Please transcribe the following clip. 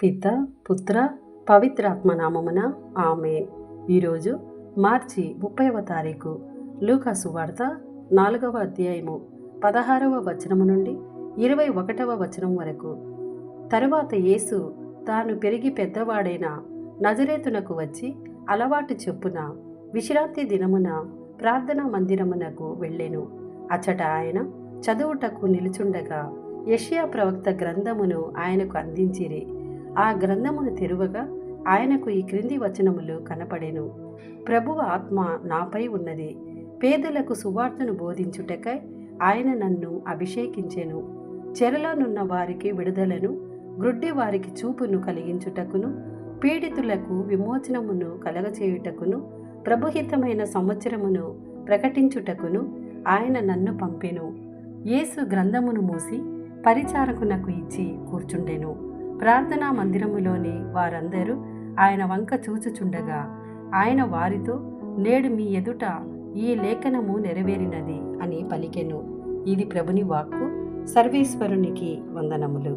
పిత, పుత్ర, పవిత్రాత్మ నామమున ఆమేన్. ఈరోజు మార్చి 30వ తారీఖు. లూకా సువార్త 4వ అధ్యాయము 16వ వచనము నుండి 21వ వచనం వరకు. తరువాత యేసు తాను పెరిగి పెద్దవాడైన నజరేతునకు వచ్చి అలవాటు చొప్పున విశ్రాంతి దినమున ప్రార్థనా మందిరమునకు వెళ్ళెను. అచ్చట ఆయన చదువుటకు నిలుచుండగా యెషయా ప్రవక్త గ్రంథమును ఆయనకు అందించిరి. ఆ గ్రంథమును తెరువగా ఆయనకు ఈ క్రింది వచనములు కనపడెను. ప్రభువు ఆత్మ నాపై ఉన్నది, పేదలకు సువార్తను బోధించుటకై ఆయన నన్ను అభిషేకించెను. చెరలోనున్న వారికి విడుదలను, గ్రుడ్డి వారికి చూపును కలిగించుటకును, పీడితులకు విమోచనమును కలగచేయుటకును, ప్రభుహితమైన సంవత్సరమును ప్రకటించుటకును ఆయన నన్ను పంపెను. యేసు గ్రంథమును మూసి పరిచారకునకు ఇచ్చి కూర్చుండెను. ప్రార్థనా మందిరములోని వారందరూ ఆయన వంక చూచుచుండగా ఆయన వారితో, నేడు మీ ఎదుట ఈ లేఖనము నెరవేరినది అని పలికెను. ఇది ప్రభుని వాక్కు. సర్వేశ్వరునికి వందనములు.